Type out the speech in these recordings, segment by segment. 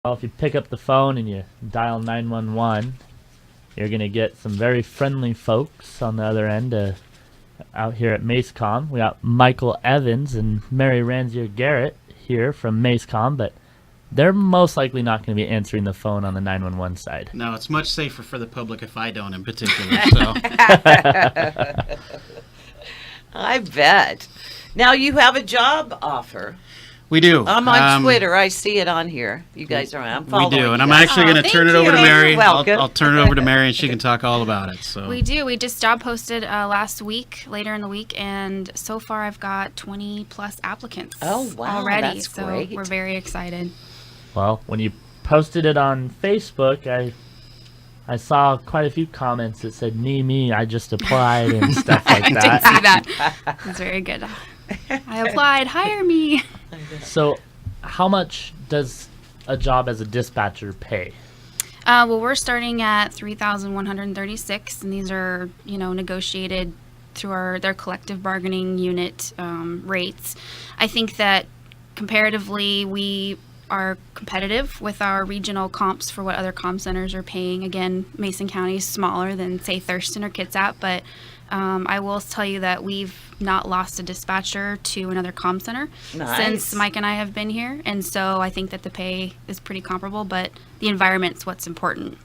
Well, if you pick up the phone and you dial 911, you're going to get some very friendly folks on the other end out here at MACECOM. We got Michael Evans and Mary Ransier Garrett here from MACECOM, but they're most likely not going to be answering the phone on the 911 side. No, it's much safer for the public if I don't in particular. So. I bet. Now you have a job offer. We do. I'm on Twitter. I see it on here. You guys are. I'm following. We do, you and I'm guys. actually going to turn it over to you. Mary. You're welcome. I'll turn it over to Mary, and she can talk all about it. So We do. We just job posted last week, later in the week, and so far I've got 20 plus applicants. Oh, wow, already. that's so great. We're very excited. Well, when you posted it on Facebook, I saw quite a few comments that said, me, I just applied," and stuff like I that. did see that. That's very good. I applied. Hire me. So, how much does a job as a dispatcher pay? Well, we're starting at $3,136, and these are, negotiated through their collective bargaining unit rates. I think that comparatively, we are competitive with our regional comps for what other comm centers are paying. Again, Mason County is smaller than, say, Thurston or Kitsap, but I will tell you that we've not lost a dispatcher to another comm center since Mike and I have been here, and so I think that the pay is pretty comparable, but the environment's what's important.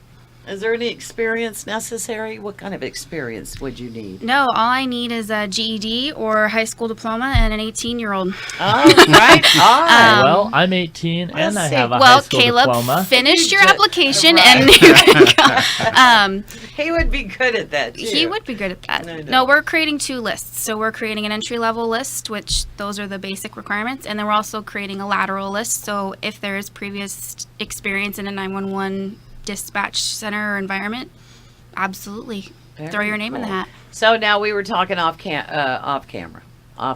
Is there any experience necessary? What kind of experience would you need? No, all I need is a GED or high school diploma and an 18-year-old. Oh, right on. Well, I'm 18 and I have a high Well, school Caleb, diploma. finish your application Right. and you can go. He would be good at that, too. He would be good at that. I know. No, we're creating two lists. So we're creating an entry-level list, which those are the basic requirements, and then we're also creating a lateral list. So if there is previous experience in a 911 dispatch center or environment, absolutely. Very Throw your name in the cool. hat. So now we were talking off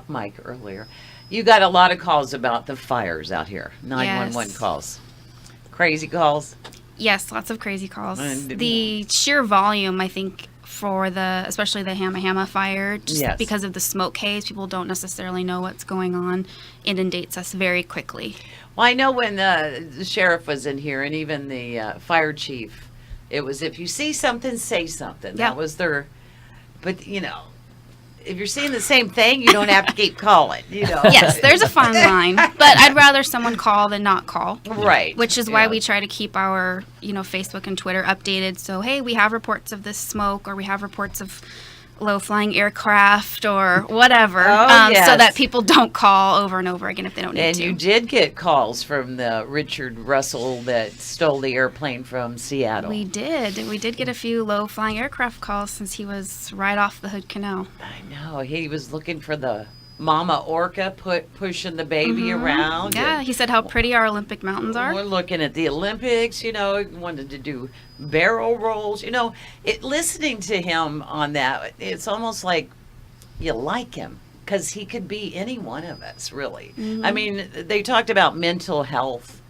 mic earlier. You got a lot of calls about the fires out here. 911 Yes. calls. Crazy calls. Yes, lots of crazy calls. And- The sheer volume, I think, for especially the Hamma fire, just Yes. because of the smoke haze, people don't necessarily know what's going on, inundates us very quickly. Well, I know when the sheriff was in here and even the fire chief, it was if you see something, say something. Yeah. That was their, but if you're seeing the same thing, you don't have to keep calling, Yes, there's a fine line, but I'd rather someone call than not call. Right. Which is why we try to keep our, Facebook and Twitter updated. So, hey, we have reports of this smoke, or we have reports of low-flying aircraft, or whatever, yes. so that people don't call over and over again if they don't need And to. you did get calls from the Richard Russell that stole the airplane from Seattle. We did. We did get a few low-flying aircraft calls since he was right off the Hood Canal. I know. He was looking for the mama orca pushing the baby around. Yeah, and he said how pretty our Olympic mountains are. we're looking at the Olympics, he wanted to do barrel rolls. Listening to him on that, it's almost like you like him because he could be any one of us, really. I mean, they talked about mental health.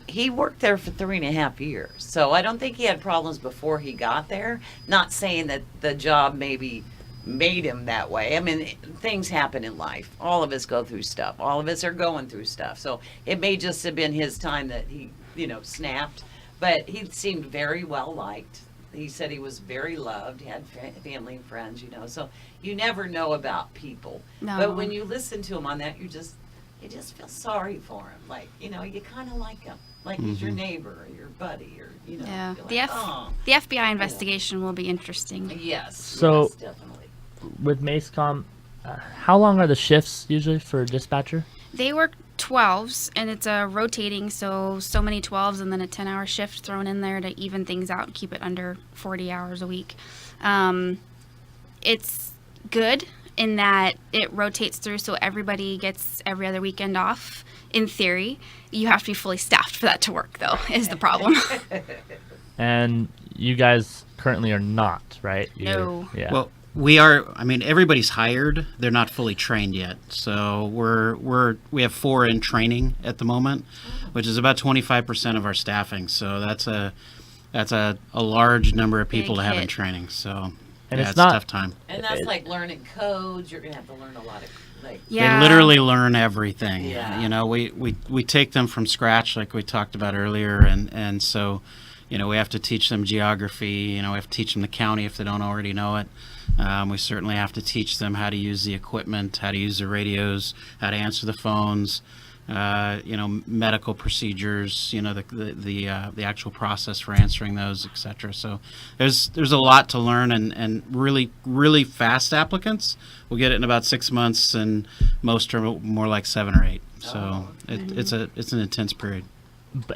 He worked there for 3.5 years, so I don't think he had problems before he got there. Not saying that the job maybe made him that way. I mean, things happen in life. All of us go through stuff. All of us are going through stuff. So it may just have been his time that he, snapped. But he seemed very well liked. He said he was very loved. He had family and friends, So you never know about people. No. But when you listen to him on that, you just feel sorry for him. Like, you kind of like him. Like he's your neighbor or your buddy or, Yeah, you're like, oh. the FBI investigation will be interesting. Yes. So- yes, definitely. With MACECOM, how long are the shifts usually for a dispatcher? They work 12s, and it's a rotating, so many 12s and then a 10-hour shift thrown in there to even things out and keep it under 40 hours a week. It's good in that it rotates through, so everybody gets every other weekend off. In theory, you have to be fully staffed for that to work, though, is the problem. And you guys currently are not, right? No. Yeah. Well, we are. I mean, everybody's hired. They're not fully trained yet. So we have 4 in training at the moment, which is about 25% of our staffing. So that's a large number of people Big to have in hit. training. So And it's it's not- a tough time. And that's like learning codes. You're going to have to learn a lot of Like, Yeah. They literally learn everything. Yeah. You know, we take them from scratch, like we talked about earlier, and so, you know, we have to teach them geography. You know, we have to teach them the county if they don't already know it. We certainly have to teach them how to use the equipment, how to use the radios, how to answer the phones. You know, medical procedures. You know, the actual process for answering those, etc. So there's a lot to learn, and really fast applicants will get it in about 6 months, and most are more like 7 or 8. So it's an intense period.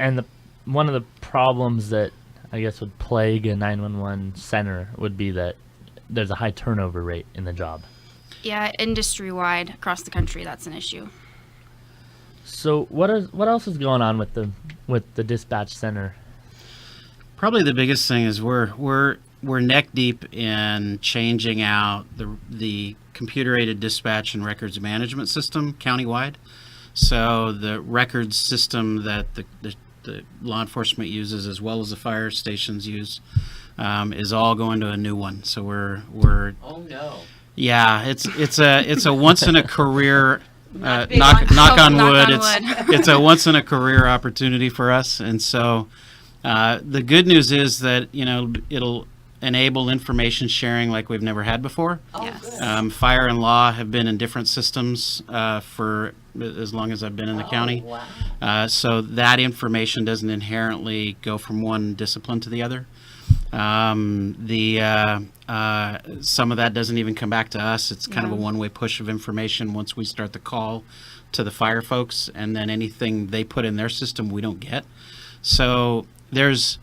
And one of the problems that I guess would plague a 911 center would be that there's a high turnover rate in the job. Yeah, industry-wide across the country, that's an issue. So what else is going on with the dispatch center? Probably the biggest thing is we're neck deep in changing out the computer-aided dispatch and records management system countywide. So the records system that the law enforcement uses, as well as the fire stations use, is all going to a new one. So we're oh no. yeah, it's a once in a career. Not big Knock on Knock wood. on It's a once in a career opportunity for us, and so the good news is that, you know, it'll enable information sharing like we've never had before. Oh, Yes. good. Fire and law have been in different systems for as long as I've been in the county. Wow. So that information doesn't inherently go from one discipline to the other. Some of that doesn't even come back to us. It's kind of a Yeah. one-way push of information once we start the call to the fire folks, and then anything they put in their system we don't get. So there's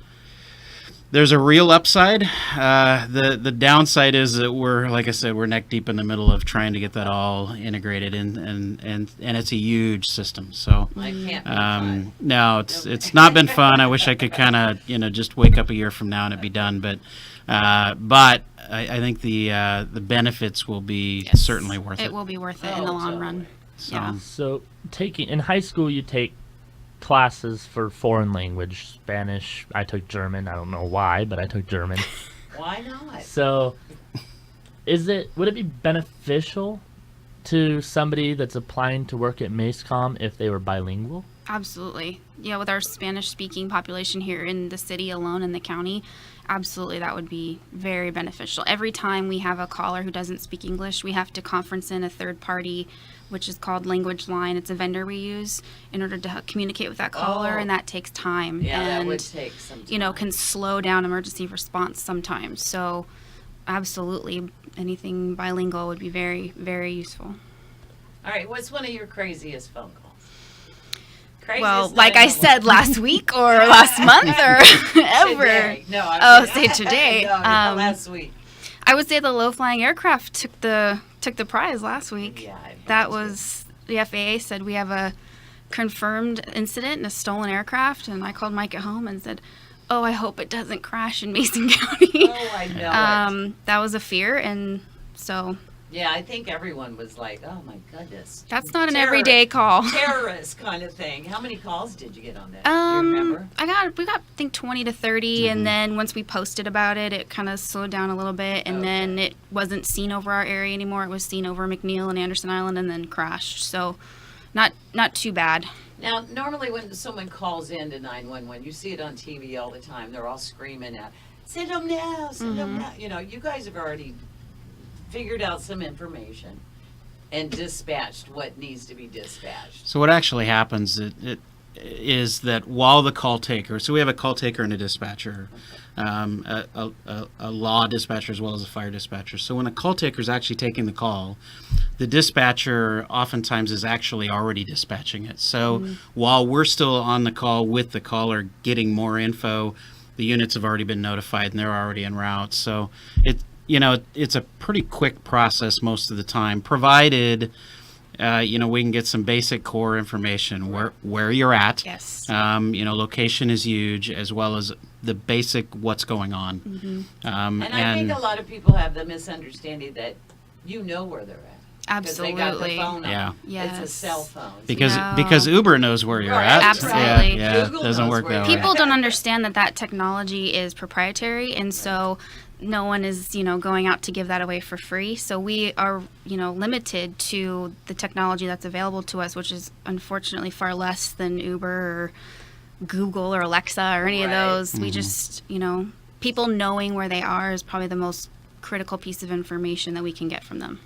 a real upside. The downside is that we're, like I said, we're neck deep in the middle of trying to get that all integrated in, and it's a huge system. So I can't. be fun. no, it's not been fun. I wish I could kind of, you know, just wake up a year from now and it'd be done. But I think the benefits will be Yes. certainly worth it. It will be worth it in the long run. So, Yeah. So in high school you take classes for foreign language, Spanish. I took German. I don't know why, but I took German. Why not? So would it be beneficial to somebody that's applying to work at MACECOM if they were bilingual? Absolutely. Yeah, with our Spanish-speaking population here in the city alone, in the county, absolutely, that would be very beneficial. Every time we have a caller who doesn't speak English, we have to conference in a third party, which is called Language Line. It's a vendor we use in order to communicate with that caller, Oh. and that takes time. Yeah, and, that would take some time. you know, can slow down emergency response sometimes. So, absolutely, anything bilingual would be very, very useful. All right, what's one of your craziest phone calls? Craziest Well, like I 911. said, last week or last month or ever. Today. No, Oh, say today. No, last week. I would say the low-flying aircraft took the prize last week. Yeah, I bet That you. was, the FAA said we have a confirmed incident in a stolen aircraft, and I called Mike at home and said, "Oh, I hope it doesn't crash in Mason County." Oh, I know it. That was a fear, and so Yeah, I think everyone was like, "Oh my goodness." that's not an Terror- everyday call. Terrorist kind of thing. How many calls did you get on that? Do you remember? we got I think 20 to 30, and then once we posted about it, it kind of slowed down a little bit, and then it wasn't seen over our area anymore. It was seen over McNeil and Anderson Island, and then crashed. So, not too bad. Now, normally when someone calls in to 911, you see it on TV all the time. They're all screaming out, "Send them now! Send them now!" You know, you guys have already figured out some information and dispatched what needs to be dispatched. So what actually happens is that while the call taker, so we have a call taker and a dispatcher, a law dispatcher as well as a fire dispatcher. So when a call taker is actually taking the call, the dispatcher oftentimes is actually already dispatching it. So while we're still on the call with the caller getting more info, the units have already been notified and they're already en route. So it's a pretty quick process most of the time, provided we can get some basic core information where you're at. Yes. Location is huge, as well as the basic what's going on. And I think a lot of people have the misunderstanding that you know where they're at. 'Cause they got the Absolutely. phone on. Yeah. It's a Yes. cell phone. So Because Uber knows where you're Right, at. absolutely. Yeah, Google it doesn't knows work where that you're way. People don't understand that technology is proprietary, and so no one is, going out to give that away for free. So we are, limited to the technology that's available to us, which is unfortunately far less than Uber or Google or Alexa or any of Right. those. We just, people knowing where they are is probably the most critical piece of information that we can get from them.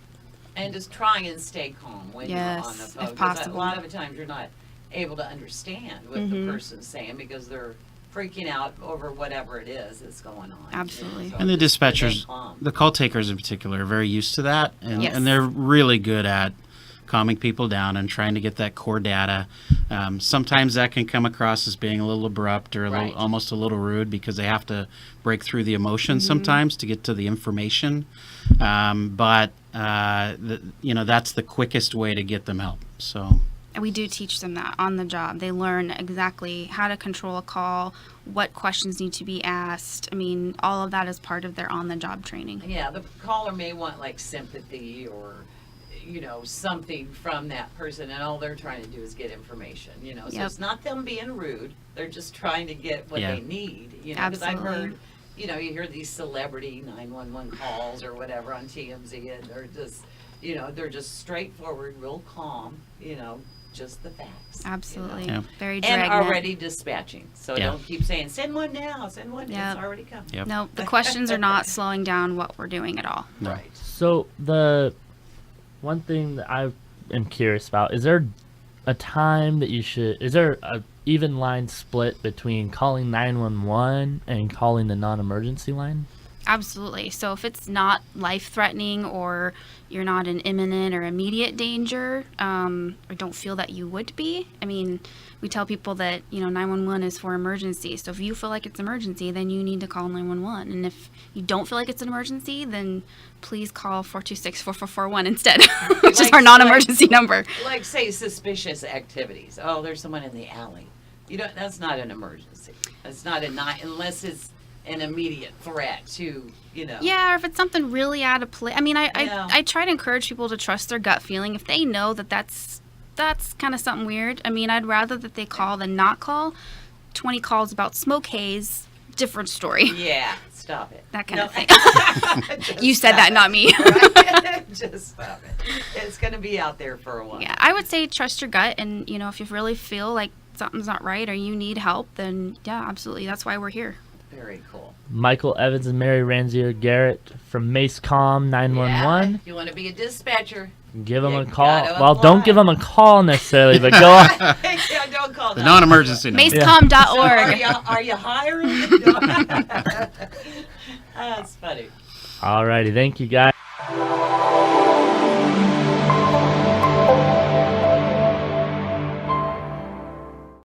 And just try and stay calm when Yes, you're on the if phone. 'Cause possible. A lot of the times you're not able to understand what Mm-hmm. the person's saying because they're freaking out over whatever it is that's going on. Absolutely. So And the just stay dispatchers, calm. the call takers in particular, are very used to that, and, Yes. and they're really good at calming people down and trying to get that core data. Sometimes that can come across as being a little abrupt or Right. almost a little rude because they have to break through the emotions sometimes to get to the information. But that's the quickest way to get them help. So. And we do teach them that on the job. They learn exactly how to control a call, what questions need to be asked. I mean, all of that is part of their on-the-job training. Yeah, the caller may want like sympathy or, something from that person, and all they're trying to do is get information, So Yep. it's not them being rude. They're just trying to get what Yeah. they need, Because I've Absolutely. heard, you hear these celebrity 911 calls or whatever on TMZ, and they're just, they're just straightforward, real calm, just the facts. Absolutely. Yeah. Very And dragnet. already dispatching. So Yeah. don't keep saying, send one now, send one. Yep. It's already coming. Yep. No, the questions are not slowing down what we're doing at all. No. Right. So the one thing that I am curious about, is there a time that is there a even line split between calling 911 and calling the non-emergency line? Absolutely. So if it's not life-threatening or you're not in imminent or immediate danger, or don't feel that you would be, I mean, we tell people that, 911 is for emergency. So if you feel like it's emergency, then you need to call 911. And if you don't feel like it's an emergency, then please call 426-4441 instead, which is our non-emergency number. Like, say, suspicious activities. Oh, there's someone in the alley. That's not an emergency. That's not unless it's an immediate threat to, Yeah, or if it's something really out of place. I mean, Yeah. I try to encourage people to trust their gut feeling. If they know that that's kind of something weird, I mean, I'd rather that they call than not call. 20 calls about smoke haze, different story. Yeah, stop it. That kind of thing. Just You said stop that, it. not me. Right? Just stop it. It's going to be out there for a while. Yeah, I would say trust your gut, and if you really feel like something's not right or you need help, then yeah, absolutely. That's why we're here. Very cool. Michael Evans and Mary Ransier Garrett from MACECOM 911. Yeah, if you want to be a dispatcher, Give them You a call. gotta Well, don't apply. give them a call necessarily, but go on. yeah, don't call The that. non-emergency number. Macecom.org. Are you hiring? That's funny. Alrighty, thank you guys.